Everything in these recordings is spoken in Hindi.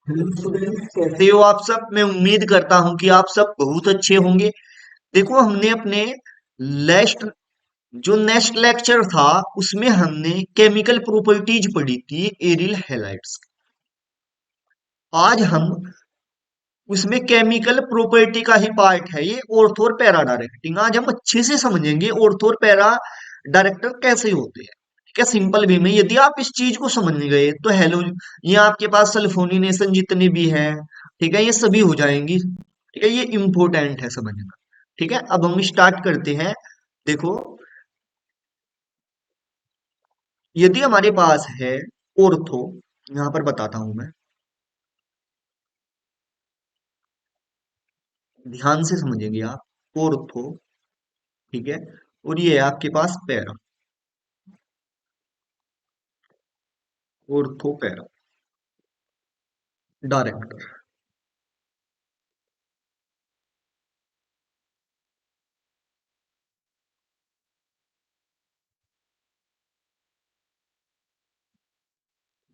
हेलो स्टूडेंट, कैसे हो आप सब। मैं उम्मीद करता हूं कि आप सब बहुत अच्छे होंगे। देखो, हमने अपने लास्ट जो नेक्स्ट लेक्चर था उसमें हमने केमिकल प्रॉपर्टीज पढ़ी थी एरिल हैलाइड्स। आज हम उसमें केमिकल प्रॉपर्टी का ही पार्ट है ये, ऑर्थो और पैरा डायरेक्टिंग। आज हम अच्छे से समझेंगे ऑर्थो और पैरा डायरेक्टर कैसे होते हैं। ठीक है, सिंपल वे में यदि आप इस चीज को समझ गए तो हेलो, ये आपके पास सल्फोनिनेशन जितने भी हैं, ठीक है, ये सभी हो जाएंगी। ठीक है, ये इंपॉर्टेंट है समझना। ठीक है, अब हम स्टार्ट करते हैं। देखो, यदि हमारे पास है ऑर्थो, यहां पर बताता हूं मैं, ध्यान से समझेंगे आप। ऑर्थो, ठीक है, और ये है आपके पास para, ortho para director.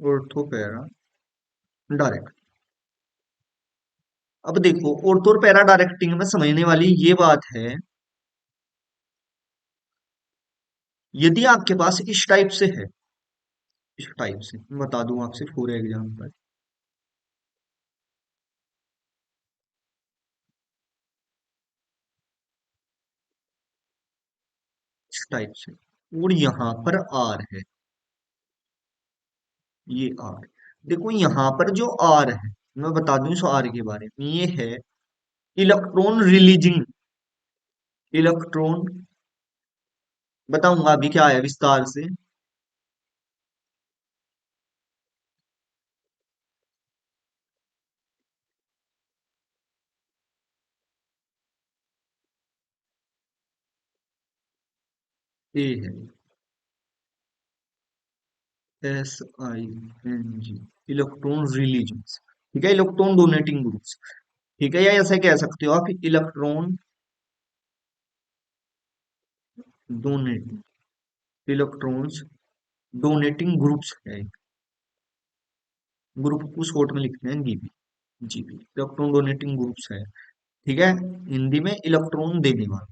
Ortho para direct. अब देखो, ऑर्थो और पैरा डायरेक्टिंग में समझने वाली ये बात है, यदि आपके पास इस टाइप से है, इस टाइप से मैं बता दूं आपसे फॉर एग्जांपल, इस टाइप से, और यहां पर आर है, ये आर। देखो, यहां पर जो आर है, मैं बता दूं इस आर के बारे में, ये है इलेक्ट्रॉन रिलीजिंग, इलेक्ट्रॉन, बताऊंगा अभी क्या है विस्तार से। ए है SING, इलेक्ट्रॉन रिलीजिंग। ठीक है, इलेक्ट्रॉन डोनेटिंग ग्रुप्स। ठीक है, या ऐसे कह सकते हो आप, electron donating, electrons donating groups है। ग्रुप को शॉर्ट में लिखते हैं GB, GB electron donating groups है। ठीक है, हिंदी में इलेक्ट्रॉन देने वाला,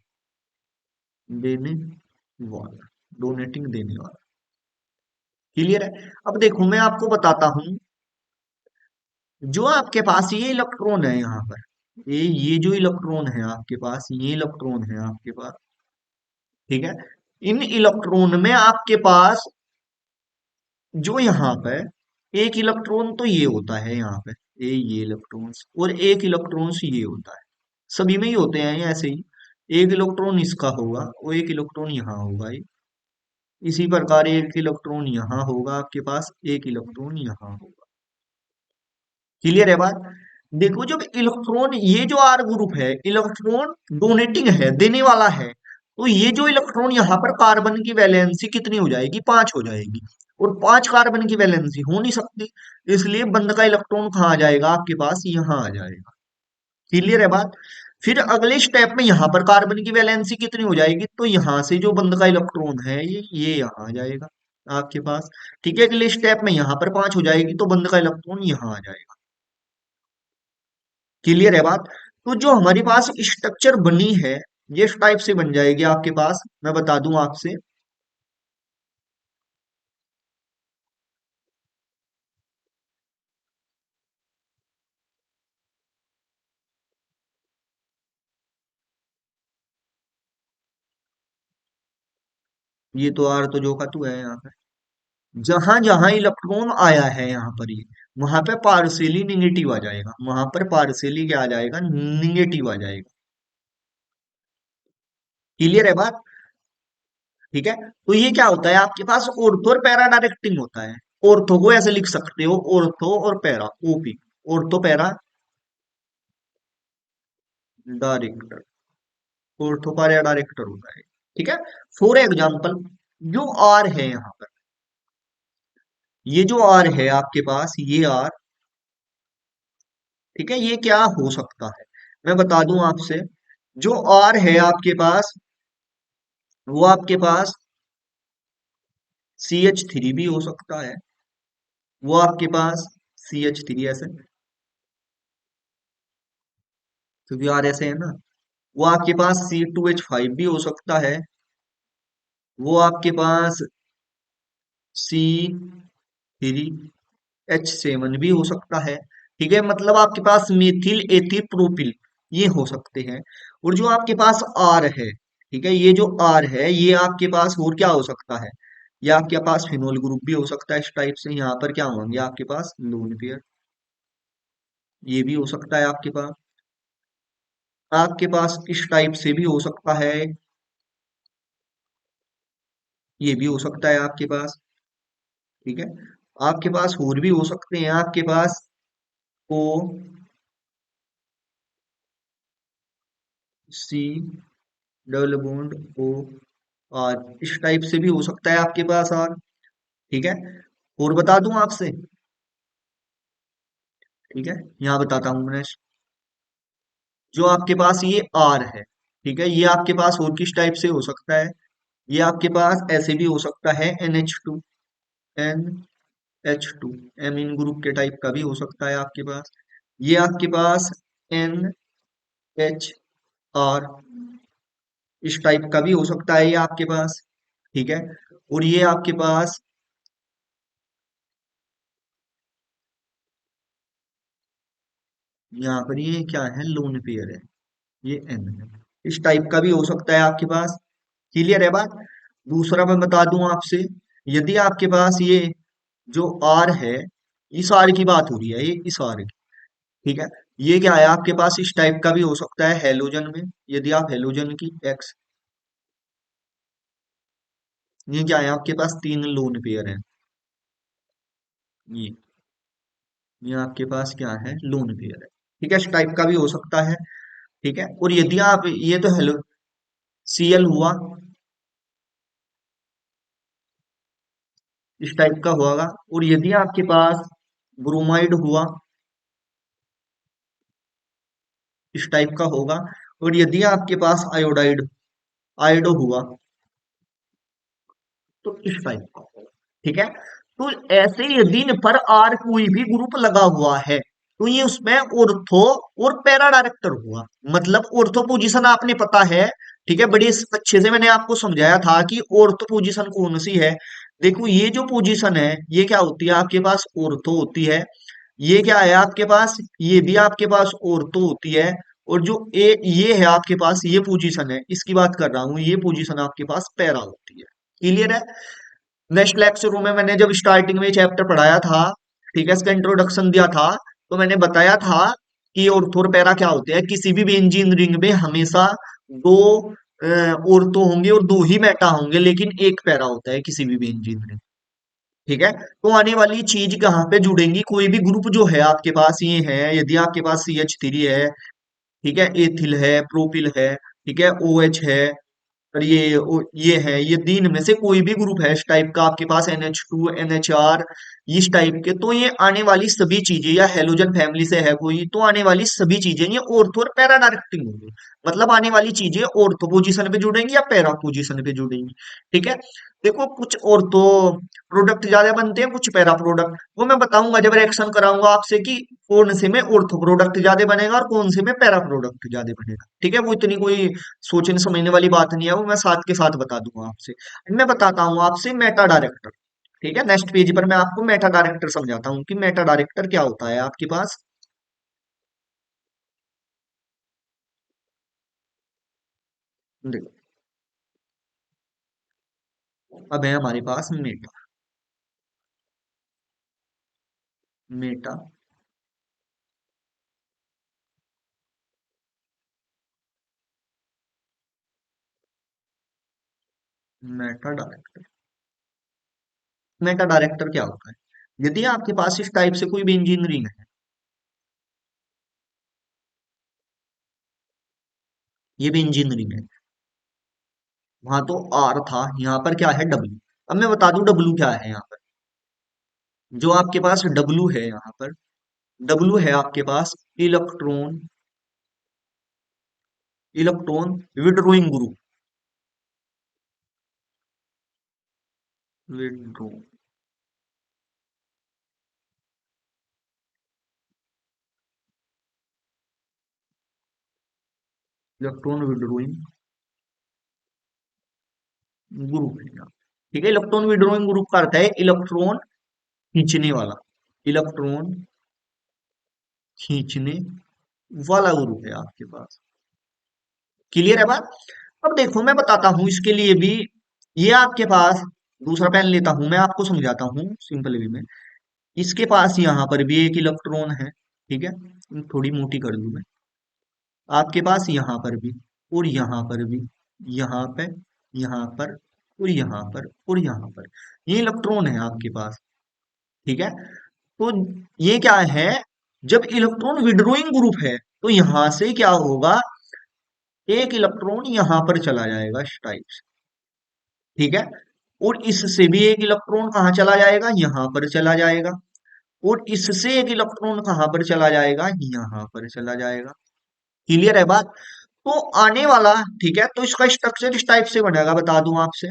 देने वाला, डोनेटिंग देने वाला। क्लियर है। अब देखो, मैं आपको बताता हूं, जो आपके पास ये इलेक्ट्रॉन है यहाँ पर, ये जो इलेक्ट्रॉन है आपके पास, ये इलेक्ट्रॉन है आपके पास, ठीक है, इन इलेक्ट्रॉन में आपके पास जो यहाँ पे एक इलेक्ट्रॉन तो ये होता है यहाँ पे, ये इलेक्ट्रॉन्स, और एक इलेक्ट्रॉन्स ये होता है। सभी में ही होते हैं ये ऐसे ही। एक इलेक्ट्रॉन इसका होगा और एक इलेक्ट्रॉन यहाँ होगा ये। इसी प्रकार एक इलेक्ट्रॉन यहाँ होगा आपके पास, एक इलेक्ट्रॉन यहाँ होगा। क्लियर है बात। देखो, जब इलेक्ट्रॉन, ये जो आर ग्रुप है, इलेक्ट्रॉन डोनेटिंग है, देने वाला है, तो ये जो इलेक्ट्रॉन यहाँ पर कार्बन की वैलेंसी कितनी हो जाएगी, 5 हो जाएगी। और 5 कार्बन की वैलेंसी हो नहीं सकती, इसलिए बंद का इलेक्ट्रॉन कहाँ आ जाएगा आपके पास, यहाँ आ जाएगा। क्लियर है बात। फिर अगले स्टेप में यहाँ पर कार्बन की वैलेंसी कितनी हो जाएगी, तो यहाँ से जो बंद का इलेक्ट्रॉन है ये यहाँ आ जाएगा आपके पास। ठीक है, अगले स्टेप में यहाँ पर 5 हो जाएगी तो बंद का इलेक्ट्रॉन यहाँ आ जाएगा। क्लियर है बात। तो जो हमारी पास स्ट्रक्चर बनी है, ये इस टाइप से बन जाएगी आपके पास, मैं बता दूं आपसे। ये तो आर तो जो का तू है यहाँ पे, जहां जहां इलेक्ट्रॉन आया है यहाँ पर, ये वहां पे पार्शियली निगेटिव आ जाएगा, वहां पर पार्शियली क्या आ जाएगा, निगेटिव आ जाएगा। क्लियर है बात। ठीक है, तो ये क्या होता है आपके पास, ऑर्थो और पैरा डायरेक्टिंग होता है। ऑर्थो को ऐसे लिख सकते हो, ऑर्थो और para, OP, ortho para director, ortho para director होता है। ठीक है, फॉर एग्जाम्पल, जो आर है यहाँ पर, ये जो आर है आपके पास, ये आर, ठीक है, ये क्या हो सकता है, मैं बता दूं आपसे। जो आर है आपके पास, वो आपके पास CH3 भी हो सकता है, वो आपके पास CH3 ऐसे, क्योंकि आर ऐसे है ना। वो आपके पास C2H5 भी हो सकता है, वो आपके पास C3H7 भी हो सकता है। ठीक है, मतलब आपके पास मेथिल एथिल प्रोपिल ये हो सकते हैं। और जो आपके पास आर है, ठीक है, ये जो आर है ये आपके पास और क्या हो सकता है, ये आपके पास फिनोल ग्रुप भी हो सकता है इस टाइप से। यहाँ पर क्या होंगे आपके पास लोन पेयर, ये भी हो सकता है आपके पास इस टाइप से भी हो सकता है, ये भी हो सकता है आपके पास। ठीक है, आपके पास और भी हो सकते हैं, आपके पास O C double bond O R इस टाइप से भी हो सकता है आपके पास आर। ठीक है, और बता दूं आपसे, ठीक है, यहाँ बताता हूँ मैं। जो आपके पास ये आर है, ठीक है, ये आपके पास और किस टाइप से हो सकता है, ये आपके पास ऐसे भी हो सकता है NH2, NH2 एमीन ग्रुप के टाइप का भी हो सकता है आपके पास। ये आपके पास NHR इस टाइप का भी हो सकता है ये आपके पास। ठीक है, और ये आपके पास यहाँ पर ये क्या है, लोन पेयर है, ये N है, इस टाइप का भी हो सकता है आपके पास। क्लियर है बात। दूसरा मैं बता दूं आपसे, यदि आपके पास ये जो R है, इस R की बात हो रही है, ये इस R की, ठीक है, ये क्या है आपके पास इस टाइप का भी हो सकता है हेलोजन में। यदि आप हेलोजन की X, ये क्या है आपके पास तीन लोन पेयर है, ये आपके पास क्या है लोन पेयर है। ठीक है, इस टाइप का भी हो सकता है। ठीक है, और यदि आप ये तो हेलो Cl हुआ, इस टाइप का होगा। और यदि आपके पास ब्रोमाइड हुआ, इस टाइप का होगा। और यदि आपके पास आयोडाइड आयोडो हुआ, तो इस टाइप का होगा। ठीक है, तो ऐसे यदि इन पर आर कोई भी ग्रुप लगा हुआ है, तो ये उसमें ऑर्थो और पैरा डायरेक्टर हुआ। मतलब ऑर्थो पोजीशन आपने पता है, ठीक है, बड़ी अच्छे से मैंने आपको समझाया था कि ऑर्थो पोजीशन कौन सी है। देखो ये जो पोजीशन है ये क्या होती है आपके पास ऑर्थो होती है। ये क्या है आपके पास, ये भी आपके पास ऑर्थो होती है। और जो ए ये है आपके पास ये पोजीशन है, इसकी बात कर रहा हूं, ये पोजीशन आपके पास पैरा होती है। क्लियर है। नेक्स्ट लेक्चर में मैंने जब स्टार्टिंग में चैप्टर पढ़ाया था, ठीक है, इसका इंट्रोडक्शन दिया था, तो मैंने बताया था कि ऑर्थो और पैरा क्या होते हैं। किसी भी इंजीनियरिंग में हमेशा दो ऑर्थो होंगे और दो ही मेटा होंगे, लेकिन एक पैरा होता है किसी भी इंजीनियरिंग। ठीक है, तो आने वाली चीज कहाँ पे जुड़ेंगी, कोई भी ग्रुप जो है आपके पास ये है, यदि आपके पास CH3 है, ठीक है, एथिल है, प्रोपिल है, ठीक है, OH है, और ये है, ये तीन में से कोई भी ग्रुप है इस टाइप का आपके पास NH2 NHR इस टाइप के, तो ये आने वाली सभी चीजें, या हेलोजन फैमिली से है कोई, तो आने वाली सभी चीजें ये ऑर्थो और पैरा डायरेक्टिंग होंगी। मतलब आने वाली चीजें ऑर्थो पोजीशन पे जुड़ेंगी या पैरा पोजीशन पे जुड़ेंगी। ठीक है, देखो कुछ ऑर्थो प्रोडक्ट ज्यादा बनते हैं, कुछ पैरा प्रोडक्ट, वो मैं बताऊंगा जब रिएक्शन कराऊंगा आपसे कि कौन से में ऑर्थो प्रोडक्ट ज्यादा बनेगा और कौन से में पैरा प्रोडक्ट ज्यादा बनेगा। ठीक है, वो इतनी कोई सोचने समझने वाली बात नहीं है, वो मैं साथ के साथ बता दूंगा आपसे। मैं बताता हूँ आपसे मेटा डायरेक्टर। ठीक है, नेक्स्ट पेज पर मैं आपको मेटा डायरेक्टर समझाता हूँ कि मेटा डायरेक्टर क्या होता है आपके पास। देखो, अब है हमारे पास meta, meta meta director. Meta director क्या होता है, यदि आपके पास इस टाइप से कोई भी इंजीनियरिंग है, ये भी इंजीनियरिंग है, वहां तो आर था, यहाँ पर क्या है डब्ल्यू। अब मैं बता दूं डब्ल्यू क्या है यहाँ पर। जो आपके पास डब्ल्यू है यहाँ पर, डब्ल्यू है आपके पास electron, electron withdrawing group, withdraw, electron withdrawing group है यहाँ। ठीक है, इलेक्ट्रॉन विड्रोइंग ग्रुप का अर्थ है इलेक्ट्रॉन खींचने वाला, इलेक्ट्रॉन खींचने वाला ग्रुप है आपके पास। क्लियर है बात? अब देखो मैं बताता हूं इसके लिए भी। ये आपके पास दूसरा पेन लेता हूं, मैं आपको समझाता हूँ सिंपल वे में। इसके पास यहाँ पर भी एक इलेक्ट्रॉन है, ठीक है, थोड़ी मोटी कर दूं मैं। आपके पास यहाँ पर भी, और यहाँ पर भी, यहाँ पे, यहाँ पर, और यहाँ पर, और यहाँ पर, ये इलेक्ट्रॉन है आपके पास। ठीक है, तो ये क्या है, जब इलेक्ट्रॉन विड्रोइंग ग्रुप है तो यहां से क्या होगा, एक इलेक्ट्रॉन यहां पर चला जाएगा इस टाइप से। ठीक है, और इससे भी एक इलेक्ट्रॉन कहाँ चला जाएगा, यहां पर चला जाएगा, और इससे एक इलेक्ट्रॉन कहाँ पर चला जाएगा, यहां पर चला जाएगा। क्लियर है बात? तो आने वाला, ठीक है, तो इसका स्ट्रक्चर इस टाइप से बनेगा, बता दूं आपसे।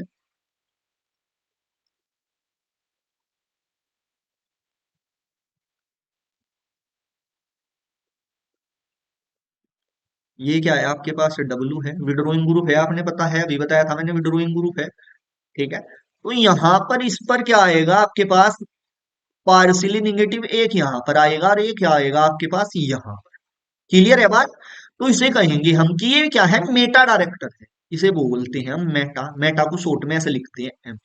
ये क्या है आपके पास, डब्लू है, विड्रोइंग ग्रुप है, आपने पता है, अभी बताया था मैंने, विड्रोइंग ग्रुप है। ठीक है, तो यहां पर इस पर क्या आएगा आपके पास, पार्शियली निगेटिव एक यहाँ पर आएगा, और एक क्या आएगा आपके पास यहाँ पर। क्लियर है बात? तो इसे कहेंगे हम कि ये क्या है, मेटा डायरेक्टर है। इसे बोलते हैं हम मेटा, मेटा को शॉर्ट में ऐसे लिखते हैं एम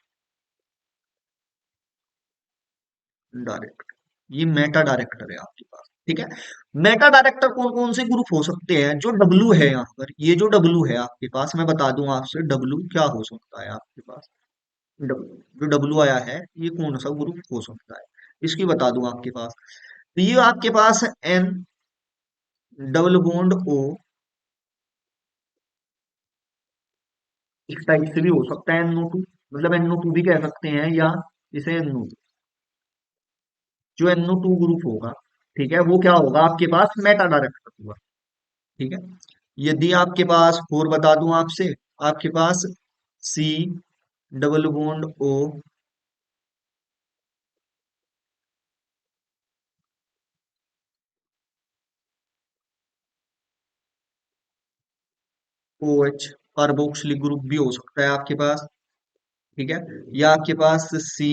डायरेक्टर। ये मेटा डायरेक्टर है आपके पास। ठीक है, मेटा डायरेक्टर कौन कौन से ग्रुप हो सकते हैं, जो डब्लू है यहाँ पर, ये जो डब्लू है आपके पास, मैं बता दूं आपसे डब्लू क्या हो सकता है आपके पास। जो डब्लू आया है, ये कौन सा ग्रुप हो सकता है, इसकी बता दूं आपके पास। तो ये आपके पास एन डबल बॉन्ड ओ, इस टाइप से भी हो सकता है NO2, मतलब NO2 भी कह सकते हैं, या इसे NO2, जो NO2 ग्रुप होगा, ठीक है, वो क्या होगा आपके पास, मेटा डायरेक्टर होगा। ठीक है, यदि आपके पास और बता दूं आपसे, आपके पास C double bond O, O H carboxylic group भी हो सकता है आपके पास। ठीक है, या आपके पास सी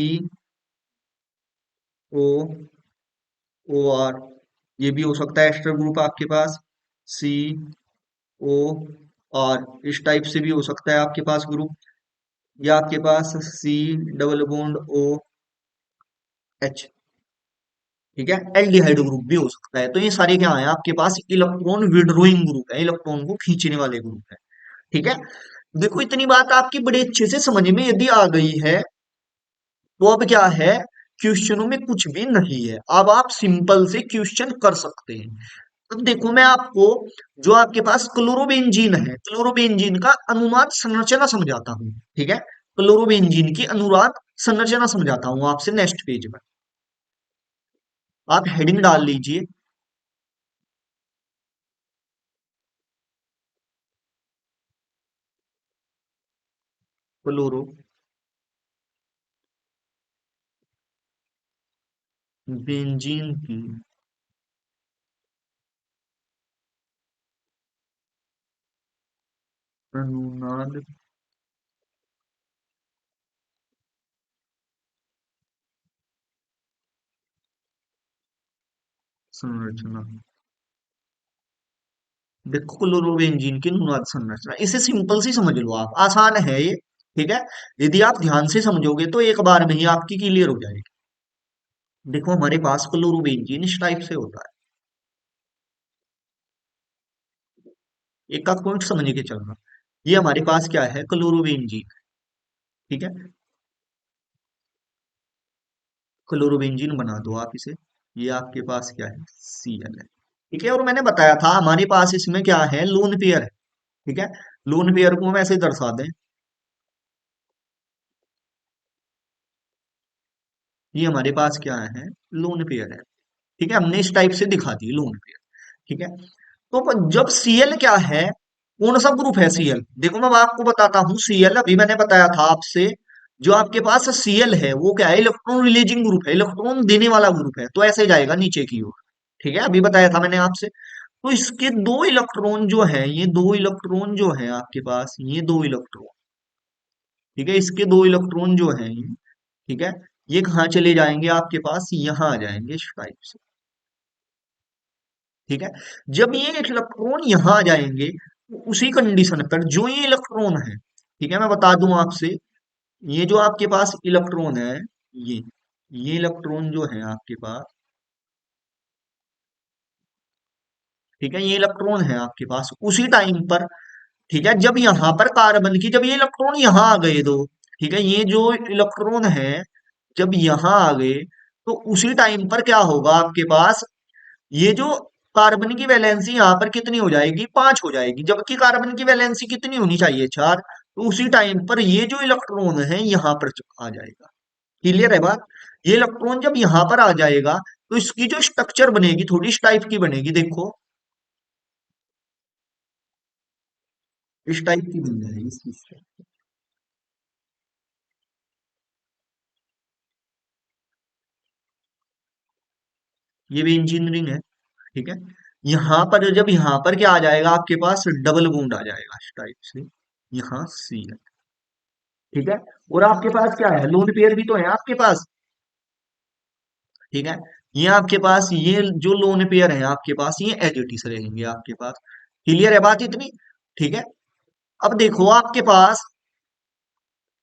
ओ ओ आर, ये भी हो सकता है एस्टर ग्रुप आपके पास, सी ओ आर, इस टाइप से भी हो सकता है आपके पास ग्रुप, या आपके पास C double bond O H. ठीक है, एल्डिहाइड ग्रुप भी हो सकता है। तो ये सारे क्या है आपके पास, इलेक्ट्रॉन विड्रोइंग ग्रुप है, इलेक्ट्रॉन को खींचने वाले ग्रुप है। ठीक है, देखो इतनी बात आपकी बड़े अच्छे से समझ में यदि आ गई है, तो अब क्या है, क्वेश्चनों में कुछ भी नहीं है, अब आप सिंपल से क्वेश्चन कर सकते हैं। अब देखो मैं आपको, जो आपके पास क्लोरोबेंजीन है, क्लोरोबेंजीन का अनुनाद संरचना समझाता हूँ। ठीक है, क्लोरोबेंजीन की अनुनाद संरचना समझाता हूँ आपसे नेक्स्ट पेज में। आप हेडिंग डाल लीजिए, क्लोरो बेंजीन की अनुनाद संरचना। देखो क्लोरोबेंजीन की अनुनाद संरचना, इसे सिंपल सी समझ लो आप, आसान है ये। ठीक है, यदि आप ध्यान से समझोगे तो एक बार में ही आपकी क्लियर हो जाएगी। देखो हमारे पास क्लोरोबेंजीन इस टाइप से होता है, एक का पॉइंट समझ के चलना। ये हमारे पास क्या है, क्लोरोबेंजीन। ठीक है, क्लोरोबेंजीन बना दो आप इसे, ये आपके पास क्या है, Cl है। ठीक है, और मैंने बताया था हमारे पास इसमें क्या है, लोन पेयर है। ठीक है, लोन पेयर को हम ऐसे दर्शा दें, ये हमारे पास क्या है, लोन पेयर है। ठीक है, हमने इस टाइप से दिखा दी लोन पेयर। ठीक है, तो जब Cl क्या है, कौन सा ग्रुप है Cl, देखो मैं आपको बताता हूँ। Cl अभी मैंने बताया था आपसे, जो आपके पास Cl है वो क्या है, इलेक्ट्रॉन रिलीजिंग ग्रुप है, इलेक्ट्रॉन देने वाला ग्रुप है, तो ऐसे जाएगा नीचे की ओर। ठीक है, अभी बताया था मैंने आपसे। तो इसके दो इलेक्ट्रॉन जो है, ये दो इलेक्ट्रॉन जो है आपके पास, ये दो इलेक्ट्रॉन, ठीक है, इसके दो इलेक्ट्रॉन जो है ये, ठीक है, ये कहाँ चले जाएंगे आपके पास, यहाँ आ जाएंगे इस टाइप से, ठीक है। जब ये इलेक्ट्रॉन यहाँ आ जाएंगे, तो उसी कंडीशन पर जो ये इलेक्ट्रॉन है, ठीक है, मैं बता दूं आपसे, ये जो आपके पास इलेक्ट्रॉन है, ये ये इलेक्ट्रॉन जो है आपके पास, ठीक है, ये इलेक्ट्रॉन है आपके पास उसी टाइम पर, ठीक है, जब यहाँ पर कार्बन की, जब ये इलेक्ट्रॉन यहाँ आ गए दो, ठीक है, ये जो इलेक्ट्रॉन है जब यहाँ आ गए, तो उसी टाइम पर क्या होगा आपके पास, ये जो कार्बन की वैलेंसी यहाँ पर कितनी हो जाएगी, 5 हो जाएगी, जबकि कार्बन की वैलेंसी कितनी होनी चाहिए, 4। तो उसी टाइम पर ये जो इलेक्ट्रॉन है यहाँ पर आ जाएगा। क्लियर है बात। ये इलेक्ट्रॉन जब यहाँ पर आ जाएगा, तो इसकी जो स्ट्रक्चर बनेगी थोड़ी इस टाइप की बनेगी, देखो इस टाइप की बन जाएगी इसकी। ये भी इंजीनियरिंग है, ठीक है। यहाँ पर जब यहाँ पर क्या आ जाएगा आपके पास, डबल बॉन्ड आ जाएगा इस टाइप से, यहाँ सी है, ठीक है। और आपके पास क्या है, लोन पेयर भी तो है आपके पास, ठीक है। ये आपके पास ये जो लोन पेयर है आपके पास, ये एज इट इज रहेंगे आपके पास। क्लियर है बात इतनी, ठीक है। अब देखो आपके पास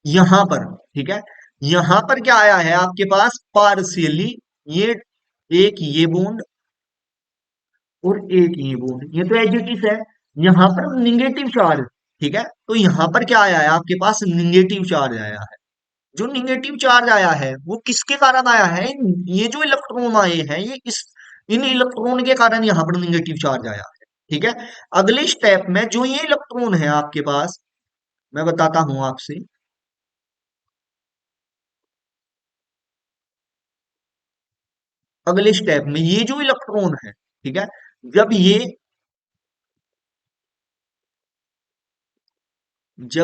यहाँ पर, ठीक है, यहाँ पर क्या आया है आपके पास, पार्शियली ये, एक ये बॉन्ड और एक ये बॉन्ड, ये तो एज इट इज है। यहाँ पर निगेटिव चार्ज, ठीक है, तो यहाँ पर क्या आया है आपके पास, निगेटिव चार्ज आया है। जो निगेटिव चार्ज आया है वो किसके कारण आया है, ये जो इलेक्ट्रॉन आए हैं, ये इस इन इलेक्ट्रॉन के कारण यहाँ पर निगेटिव चार्ज आया है, ठीक है। अगले स्टेप में जो ये इलेक्ट्रॉन है आपके पास, मैं बताता हूं आपसे, अगले स्टेप में ये जो इलेक्ट्रॉन है, ठीक है, जब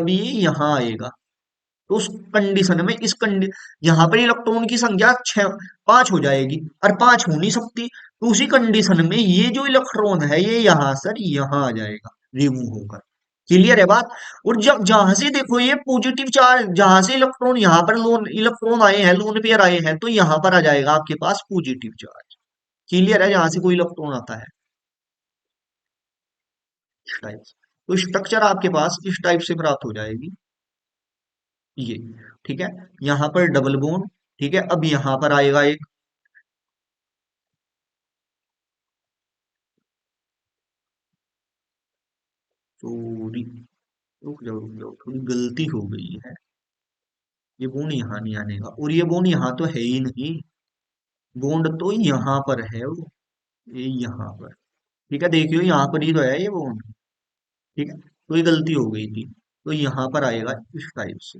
ये यहाँ आएगा, तो उस कंडीशन में यहाँ पर इलेक्ट्रॉन की संख्या 5 हो जाएगी, और 5 हो नहीं सकती, तो उसी कंडीशन में ये जो इलेक्ट्रॉन है ये यहाँ सर यहाँ आ जाएगा, रिमूव होकर। क्लियर है बात। और जब जहां से देखो ये पॉजिटिव चार्ज, जहां से इलेक्ट्रॉन यहाँ पर लोन इलेक्ट्रॉन आए हैं, लोन पेयर आए हैं, तो यहाँ पर आ जाएगा आपके पास पॉजिटिव चार्ज। क्लियर है, जहां से कोई इलेक्ट्रॉन आता है इस टाइप से। तो स्ट्रक्चर आपके पास इस टाइप से प्राप्त हो जाएगी, ये, ठीक है। यहाँ पर डबल बॉन्ड, ठीक है, अब यहाँ पर आएगा एक, सॉरी, रुक जाओ, थोड़ी गलती हो गई है, ये बॉन्ड यहाँ नहीं आने का, और ये बॉन्ड यहाँ तो है ही नहीं, बॉन्ड तो यहाँ पर है वो, ये यहाँ पर, ठीक है, देखियो यहाँ पर ही तो है ये बॉन्ड, ठीक है, तो ये गलती हो गई थी, तो यहाँ पर आएगा इस टाइप से।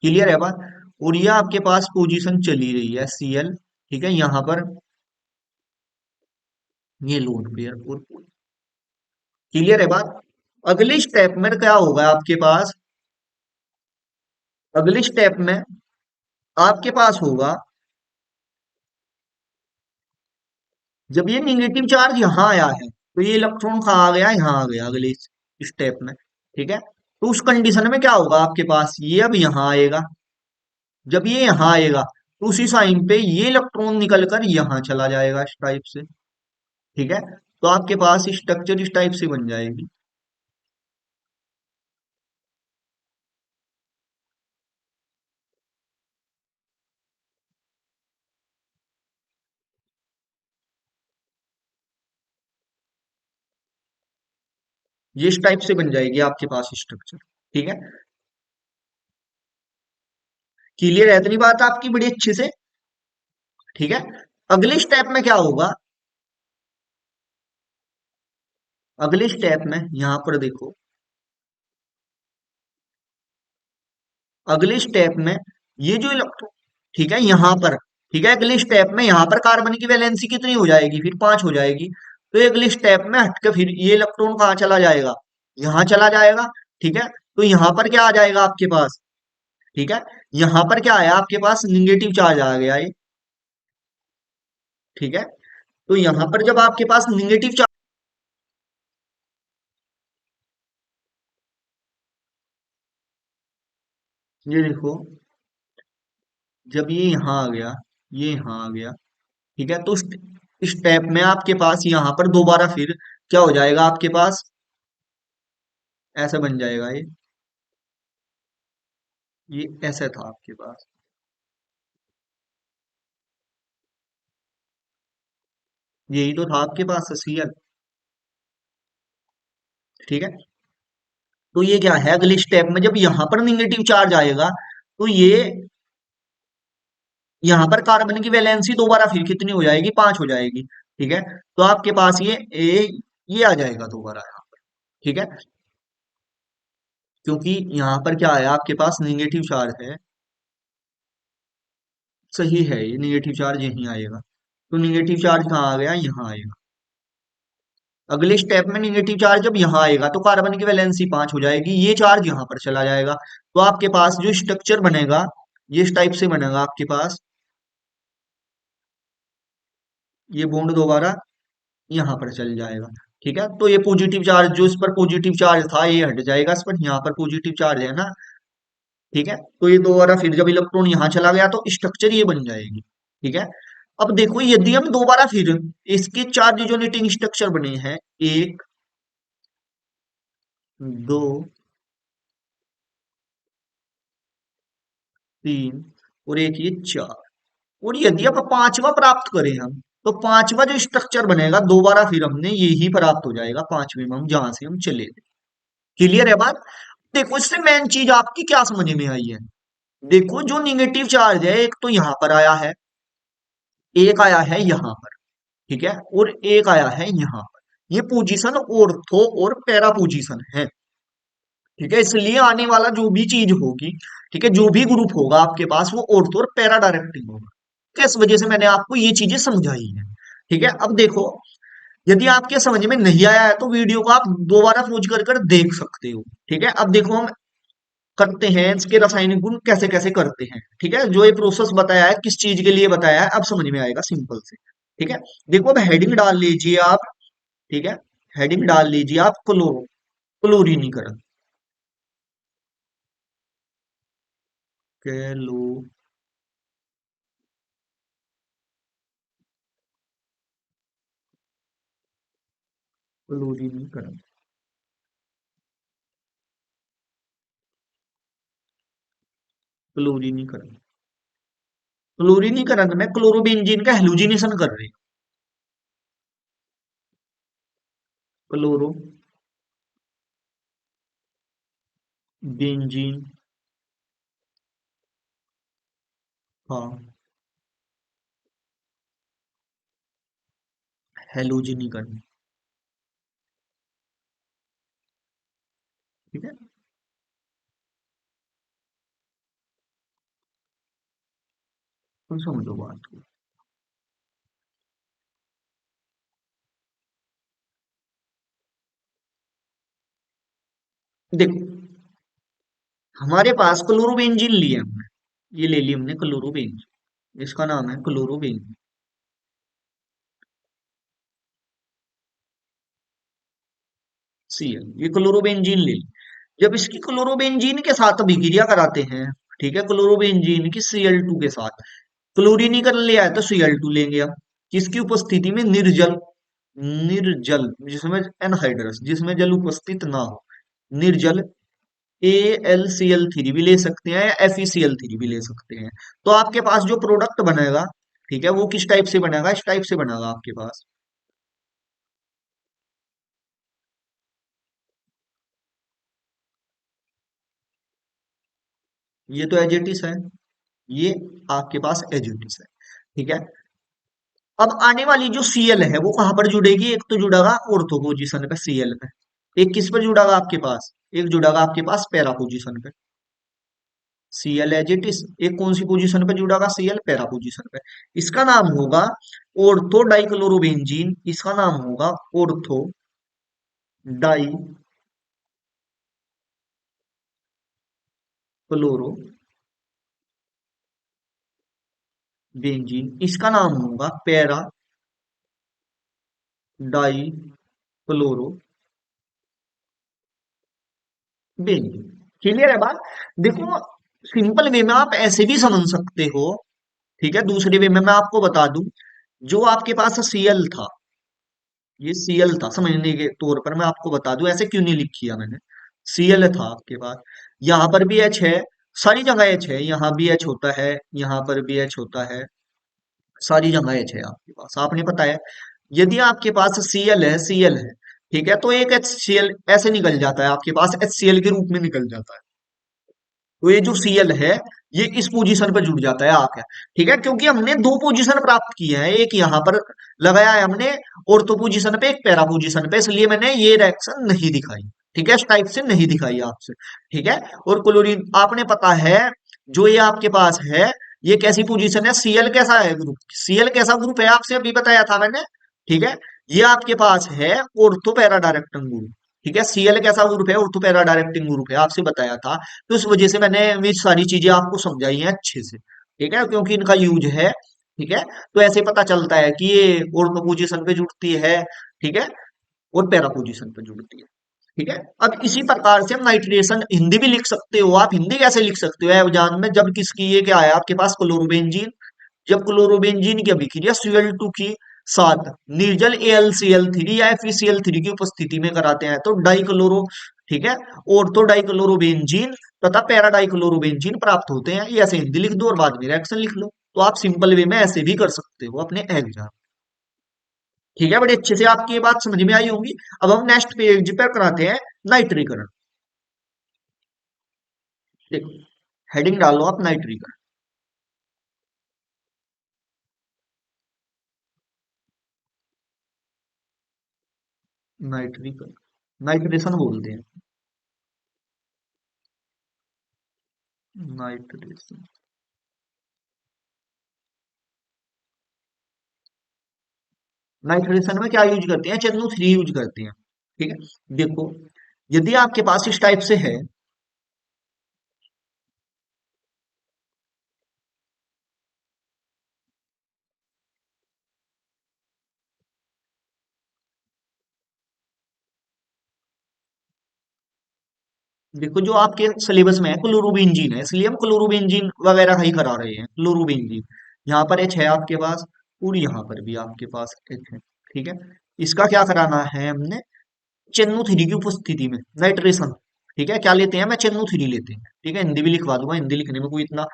क्लियर है बात। और ये आपके पास पोजीशन चली रही है Cl, ठीक है, यहाँ पर ये लोन पेयर और, क्लियर है बात। अगले स्टेप में क्या होगा आपके पास, अगले स्टेप में आपके पास होगा, जब ये निगेटिव चार्ज यहाँ आया है, तो ये इलेक्ट्रॉन कहाँ आ गया, यहाँ आ गया अगले स्टेप में, ठीक है। तो उस कंडीशन में क्या होगा आपके पास, ये अब यहाँ आएगा, जब ये यहाँ आएगा, तो उसी साइन पे ये इलेक्ट्रॉन निकल कर यहाँ चला जाएगा इस टाइप से, ठीक है। तो आपके पास स्ट्रक्चर इस टाइप से बन जाएगी। ये इस टाइप से बन जाएगी आपके पास स्ट्रक्चर, ठीक है। क्लियर है इतनी बात आपकी बड़ी अच्छे से, ठीक है। अगले स्टेप में क्या होगा, अगले स्टेप में यहां पर देखो, अगले स्टेप में ये जो इलेक्ट्रॉन, ठीक है, यहाँ पर, ठीक है, अगले स्टेप में यहाँ पर कार्बन की वैलेंसी कितनी हो जाएगी, फिर 5 हो जाएगी, तो ये अगले स्टेप में हटकर फिर ये इलेक्ट्रॉन कहाँ चला जाएगा, यहाँ चला जाएगा, ठीक है। तो यहाँ पर क्या आ जाएगा आपके पास, ठीक है, यहाँ पर क्या आया आपके पास, निगेटिव चार्ज आ गया ये, ठीक है। तो यहाँ पर जब आपके पास निगेटिव ये देखो, जब ये यहाँ आ गया, ये यहाँ आ गया, ठीक है, तो स्टेप में आपके पास यहाँ पर दोबारा फिर क्या हो जाएगा आपके पास, ऐसा बन जाएगा ये ऐसा था आपके पास, यही तो था आपके पास सीएल। ठीक है, तो ये क्या है, अगले स्टेप में जब यहाँ पर निगेटिव चार्ज आएगा, तो ये यहाँ पर कार्बन की वैलेंसी दोबारा फिर कितनी हो जाएगी, 5 हो जाएगी। ठीक है, तो आपके पास ये आ जाएगा दोबारा यहाँ पर। ठीक है, क्योंकि यहाँ पर क्या है, आपके पास निगेटिव चार्ज है, सही है, ये निगेटिव चार्ज यहीं आएगा, तो निगेटिव चार्ज कहाँ आ गया, यहाँ आएगा। अगले स्टेप में निगेटिव चार्ज जब यहाँ आएगा तो कार्बन की वैलेंसी 5 हो जाएगी, ये चार्ज यहाँ पर चला जाएगा, तो आपके पास जो स्ट्रक्चर बनेगा, ये इस टाइप से बनेगा आपके पास, ये बॉन्ड दोबारा यहाँ पर चल जाएगा। ठीक है, तो ये पॉजिटिव चार्ज, जो इस पर पॉजिटिव चार्ज था ये हट जाएगा, इस पर यहाँ पर पॉजिटिव चार्ज है ना। ठीक है, तो ये दोबारा फिर जब इलेक्ट्रॉन यहाँ चला गया तो स्ट्रक्चर ये बन जाएगी। ठीक है, अब देखो यदि हम दोबारा फिर इसके चार रिजोनेटिंग स्ट्रक्चर बने हैं, एक, दो, तीन, और एक ये चार, और यदि अब पांचवा प्राप्त करें हम, तो पांचवा जो स्ट्रक्चर बनेगा दोबारा फिर हमने यही प्राप्त हो जाएगा पांचवे में, हम जहां से हम चले थे। क्लियर है बात। देखो इससे मेन चीज आपकी क्या समझ में आई है, देखो जो निगेटिव चार्ज है एक तो यहाँ पर आया है, एक आया है यहाँ पर, ठीक है, और एक आया है यहाँ पर, ये पोजीशन ऑर्थो और पैरा पोजीशन है। ठीक है, इसलिए आने वाला जो भी चीज होगी, ठीक है, जो भी ग्रुप होगा आपके पास वो ऑर्थो और पैरा डायरेक्टिंग होगा। तो इस वजह से मैंने आपको ये चीजें समझाई है। ठीक है, अब देखो, यदि आपके समझ में नहीं आया है तो वीडियो को आप दोबारा पॉज कर कर देख सकते हो। ठीक है, अब देखो हम करते हैं इसके रासायनिक गुण कैसे कैसे करते हैं। ठीक है, जो ये प्रोसेस बताया है किस चीज के लिए बताया है अब समझ में आएगा सिंपल से। ठीक है, देखो अब हेडिंग डाल लीजिए आप। ठीक है, हेडिंग डाल लीजिए आप, क्लोरीनीकरण, क्लोरीनीकरण, क्लोरीनीकरण, क्लोरीनीकरण में क्लोरोबेंजीन का हेलोजिनेशन कर रहे हैं, क्लोरोबेंजीन, हाँ, हेलोजिनीकरण। ठीक है, तुम समझो बात को। देखो हमारे पास क्लोरोबेंजीन लिए हमने, ये ले ली हमने क्लोरोबेंजीन, इसका नाम है क्लोरोबेंजीन, Cl, ये क्लोरोबेंजीन ले ली। जब इसकी क्लोरोबेंजीन के साथ अभिक्रिया कराते हैं, ठीक है, क्लोरोबेंजीन की Cl2 के साथ, क्लोरीनीकरण ले आया तो Cl2 लेंगे हम, किसकी उपस्थिति में, निर्जल, निर्जल जिसमें एनहाइड्रस, जिसमें जल उपस्थित ना हो, निर्जल, AlCl3 भी ले सकते हैं या FeCl3 भी ले सकते हैं। तो आपके पास जो प्रोडक्ट बनेगा, ठीक है, वो किस टाइप से बनेगा, इस टाइप से बनेगा आपके पास, ये तो एजेटिस है, ये आपके पास एजेटिस है। ठीक है, अब आने वाली जो Cl है वो कहां पर जुड़ेगी, एक तो जुड़ेगा ऑर्थो पोजीशन पे Cl पे, एक किस पर जुड़ेगा आपके पास, एक जुड़ेगा आपके पास पैरा पोजीशन पे, Cl एजेटिस, एक कौन सी पोजीशन पे जुड़ेगा, Cl पैरा पोजीशन पे, इसका नाम होगा ऑर्थो डाइक्लोरोबेंजीन, इसका नाम होगा ऑर्थो डाइक्लोरोबेंजीन, इसका नाम होगा पैरा डाइक्लोरोबेंजीन। क्लियर है बात। देखो सिंपल वे में आप ऐसे भी समझ सकते हो। ठीक है, दूसरे वे में मैं आपको बता दूं, जो आपके पास सीएल था, ये सीएल था, समझने के तौर पर मैं आपको बता दूं ऐसे क्यों नहीं लिख किया मैंने। सीएल था आपके पास, यहाँ पर भी एच है, सारी जगह एच है, यहाँ भी एच होता है, यहाँ पर भी एच होता है, सारी जगह एच है आपके पास, आपने पता है। यदि आपके पास सीएल है, सीएल है, ठीक है, तो एक एच सीएल ऐसे निकल जाता है आपके पास, एच सीएल के रूप में निकल जाता है। तो ये जो सीएल है, ये इस पोजीशन पर जुड़ जाता है आके। ठीक है, क्योंकि हमने दो पोजीशन प्राप्त की है, एक यहाँ पर लगाया है हमने ऑर्थो पोजीशन पे, एक पैरा पोजीशन पे, इसलिए मैंने ये रिएक्शन नहीं दिखाई। ठीक है, इस टाइप से नहीं दिखाई आपसे। ठीक है, और क्लोरीन आपने पता है, जो ये आपके पास है, ये कैसी पोजीशन है, सीएल कैसा है ग्रुप, सीएल कैसा ग्रुप है आपसे अभी बताया था मैंने। ठीक है, ये आपके पास है ऑर्थो पैरा डायरेक्टन ग्रुप। ठीक है, सीएल कैसा ग्रुप है, ऑर्थो पैरा डायरेक्टिंग ग्रुप है, आपसे बताया था। तो इस वजह से मैंने ये सारी चीजें आपको समझाई हैं अच्छे से। ठीक है, क्योंकि इनका यूज है। ठीक है, तो ऐसे पता चलता है कि ये ऑर्थो पोजीशन पे जुड़ती है। ठीक है, और पैरा पोजीशन पे जुड़ती है। ठीक है, अब इसी प्रकार से हम नाइट्रेशन हिंदी भी लिख सकते हो। आप हिंदी कैसे लिख सकते हो एग्जाम में, जब किसकी ये क्या है आपके पास, क्लोरोबेंजीन, जब क्लोरोबेंजीन की अभिक्रिया Cl2 के साथ निर्जल AlCl3 या FeCl3 की उपस्थिति में कराते हैं तो डाइक्लोरो, ठीक है, और तो डाइक्लोरोबेंजीन तथा पैरा डाइक्लोरोबेंजीन प्राप्त होते हैं। ये ऐसे हिंदी लिख दो और बाद में रिएक्शन लिख लो। तो आप सिंपल वे में ऐसे भी कर सकते हो अपने एग्जाम। ठीक है, बड़े अच्छे से आपकी ये बात समझ में आई होंगी। अब हम नेक्स्ट पेज पर कराते हैं नाइट्रीकरण। देखो, हेडिंग डालो आप नाइट्रीकरण। नाइट्रीकरण, नाइट्रेशन बोलते हैं, नाइट्रेशन। नाइट्रेशन में क्या यूज करते हैं, HNO3 यूज करते हैं। ठीक है, देखो, यदि आपके पास इस टाइप से है, देखो जो आपके सिलेबस में है क्लोरोबेंजीन है, इसलिए हम क्लोरोबेंजीन वगैरह ही करा रहे हैं, क्लोरोबेंजीन। यहाँ पर एच है आपके पास, और यहाँ पर भी आपके पास एच है। ठीक है, इसका क्या कराना है हमने, HNO3 की उपस्थिति में नाइट्रेशन। ठीक है, क्या लेते हैं, हम HNO3 लेते हैं। ठीक है, हिंदी भी लिखवा दूंगा, हिंदी लिखने में कोई इतना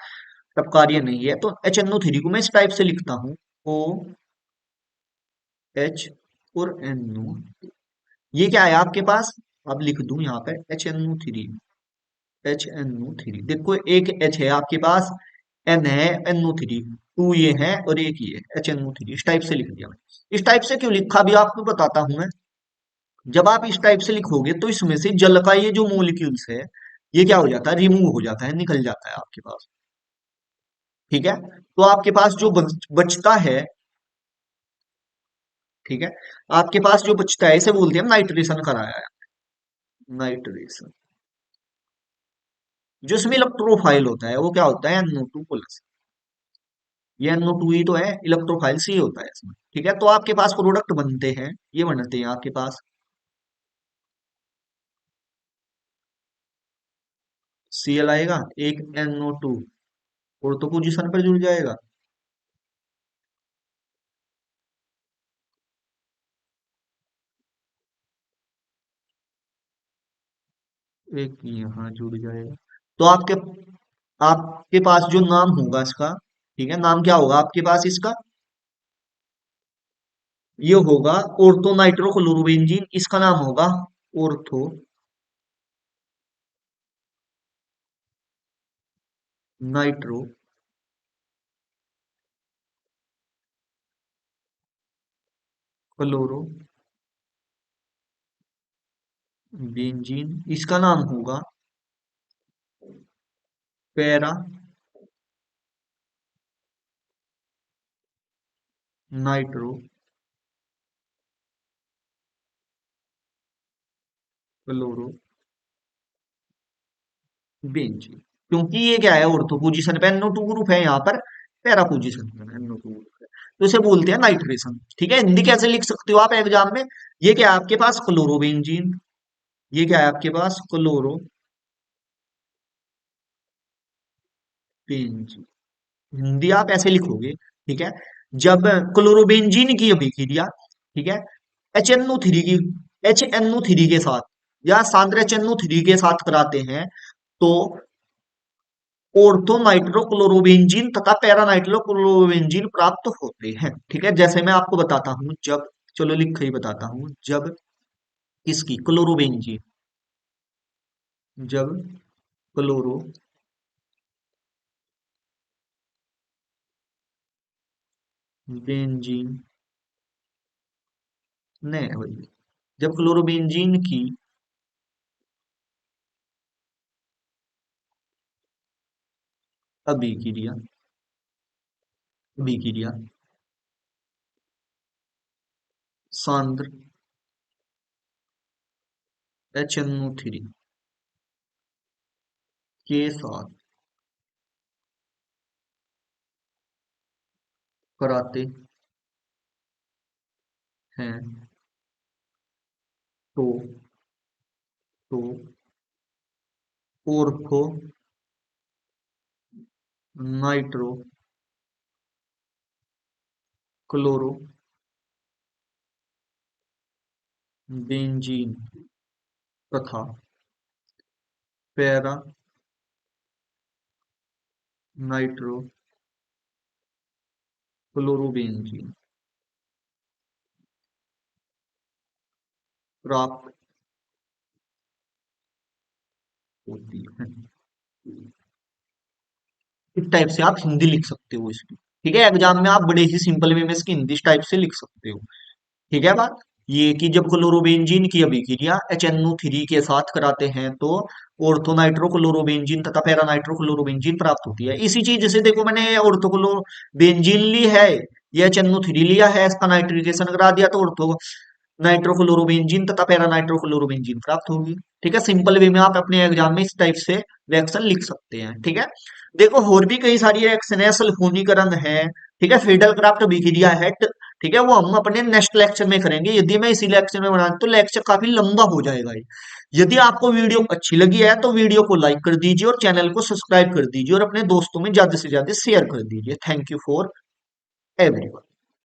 टफ कार्य नहीं है। तो HNO3 को मैं इस टाइप से लिखता हूँ, OH और NO। ये क्या है आपके पास, अब लिख दूं यहाँ पे HNO3, HNO3, देखो एक H है आपके पास, N है, NO3, टू ये है और एक ये HNO3, इस टाइप से लिख दिया मैंने। इस टाइप से क्यों लिखा भी आपको बताता हूं मैं। जब आप इस टाइप से लिखोगे तो इसमें से जल का ये जो मोलिक्यूल्स है, ये क्या हो जाता है, रिमूव हो जाता है, निकल जाता है आपके पास। ठीक है, तो आपके पास जो बचता है, ठीक है, आपके पास जो बचता है इसे बोलते हैं नाइट्रेशन कराया है, नाइट्रेशन। जो इसमें इलेक्ट्रोफाइल होता है वो क्या होता है, NO2+। ये NO2 ही तो है, इलेक्ट्रोफाइल सी होता है इसमें। ठीक है, तो आपके पास प्रोडक्ट बनते हैं, ये बनते हैं आपके पास, Cl आएगा, एक NO2 और तो पोजीशन पर जुड़ जाएगा, एक यहाँ जुड़ जाएगा। तो आपके पास जो नाम होगा इसका, ठीक है, नाम क्या होगा आपके पास इसका, ये होगा ऑर्थो नाइट्रोक्लोरोबेंजीन, इसका नाम होगा ऑर्थो नाइट्रो क्लोरोबेंजीन, इसका नाम होगा पैरा नाइट्रो क्लोरोबेंजीन। क्योंकि ये क्या है, ऑर्थो पोजीशन पे NO2 ग्रुप है, यहाँ पर पैरा पोजीशन पे NO2 ग्रुप है, तो इसे बोलते हैं नाइट्रेशन। ठीक है, हिंदी कैसे लिख सकते हो आप एग्जाम में, ये क्या है आपके पास, क्लोरोबेंजीन, ये क्या है आपके पास, क्लोरो बेंजीन, हिंदी आप ऐसे लिखोगे, ठीक है। जब क्लोरोबेंजीन की अभिक्रिया, ठीक है, HNO3 की, HNO3 के साथ या सांद्र HNO3 के साथ कराते हैं तो ऑर्थो नाइट्रोक्लोरोबेंजीन तथा पैरा नाइट्रोक्लोरोबेंजीन प्राप्त होते हैं, ठीक है। जैसे मैं आपको बताता हूं, जब, चलो लिख ही बताता हूं, जब इसकी क्लोरोबेंजीन, जब क्लोरोबेंजीन, नहीं भाई, जब क्लोरोबेंजीन की अभिक्रिया, अभिक्रिया सांद्र HNO3 के साथ कराते हैं तो तो ऑर्थो नाइट्रो क्लोरो बेंजीन तथा पैरा नाइट्रो क्लोरोबेंजीन प्राप्त होती है। इस टाइप से आप हिंदी लिख सकते हो इसकी, ठीक है। एग्जाम में आप बड़े ही सिंपल वे में इसकी हिंदी इस टाइप से लिख सकते हो, ठीक है। बात ये कि जब क्लोरोबेंजीन की अभिक्रिया HNO3 के साथ कराते हैं तो ऑर्थोनाइट्रोक्लोरोबेंजीन तथा पैरानाइट्रोक्लोरोबेंजीन प्राप्त होती है। इसी चीज जैसे देखो, मैंने ऑर्थोक्लोरोबेंजीन ली है, ये HNO3 लिया है, इसका नाइट्रिफिकेशन करा दिया तो ऑर्थो नाइट्रोक्लोरोबेंजीन तथा पैरानाइट्रोक्लोरोबेंजीन प्राप्त होगी, ठीक है। सिंपल वे में आप अपने एग्जाम में इस टाइप से रिएक्शन लिख सकते हैं, ठीक है। देखो और भी कई सारी रिएक्शन है, सल्फोनीकरण है, ठीक है, फेडल क्राफ्ट अभिक्रिया है, ठीक है, वो हम अपने नेक्स्ट लेक्चर में करेंगे। यदि मैं इसी लेक्चर में बना तो लेक्चर काफी लंबा हो जाएगा ये। यदि आपको वीडियो अच्छी लगी है तो वीडियो को लाइक कर दीजिए और चैनल को सब्सक्राइब कर दीजिए और अपने दोस्तों में ज्यादा से ज्यादा शेयर कर दीजिए। Thank you for everyone.